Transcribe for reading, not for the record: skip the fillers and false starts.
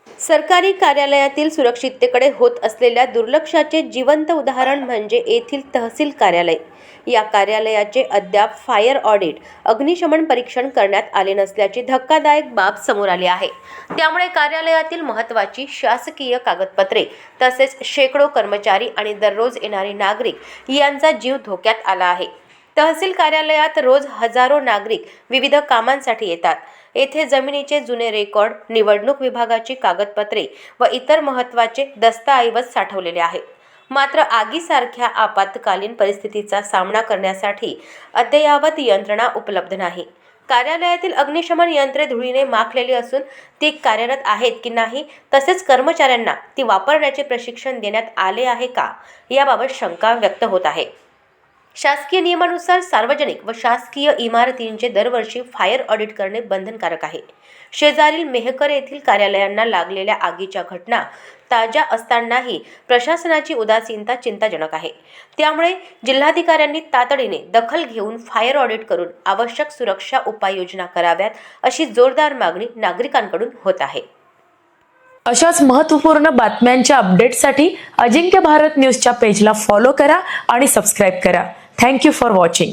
सरकारी कार्यालयातील सुरक्षिततेकडे होत असलेल्या दुर्लक्षाचे जिवंत उदाहरण म्हणजे येथील तहसील कार्यालय। या कार्यालयाचे अद्याप फायर ऑडिट अग्निशमन परीक्षण करण्यात आले नसल्याची धक्कादायक बाब समोर आली आहे। त्यामुळे कार्यालयातील महत्त्वाची शासकीय कागदपत्रे तसेच शेकडो कर्मचारी आणि दररोज येणारे नागरिक यांचा जीव धोक्यात आला आहे। तहसील कार्यालयात रोज हजारो नागरिक विविध कामांसाठी येतात। येथे जमिनीचे जुने रेकॉर्ड, निवडणूक विभागाची कागदपत्रे व इतर महत्त्वाचे दस्तऐवज साठवलेले आहेत। मात्र आगीसारख्या आपत्कालीन परिस्थितीचा सामना करण्यासाठी अद्ययावत यंत्रणा उपलब्ध नाही। कार्यालयातील अग्निशमन यंत्रे धुळीने माखलेली असून ती कार्यरत आहेत की नाही, तसेच कर्मचाऱ्यांना ती वापरण्याचे प्रशिक्षण देण्यात आले आहे का, याबाबत शंका व्यक्त होत आहे। शासकीय नियमानुसार सार्वजनिक व शासकीय इमारतींचे दरवर्षी फायर ऑडिट करणे बंधनकारक आहे। शेजारील मेहकर येथील कार्यालयांना लागलेल्या आगीच्या घटना ताज्या असतानाही प्रशासनाची उदासीनता चिंताजनक आहे। त्यामुळे जिल्हाधिकाऱ्यांनी तातडीने दखल घेऊन फायर ऑडिट करून आवश्यक सुरक्षा उपाययोजना कराव्यात, अशी जोरदार मागणी नागरिकांकडून होत आहे। अशाच महत्त्वपूर्ण बातम्यांच्या अपडेटसाठी अजिंक्य भारत न्यूजच्या पेजला फॉलो करा आणि सबस्क्राईब करा। Thank you for watching.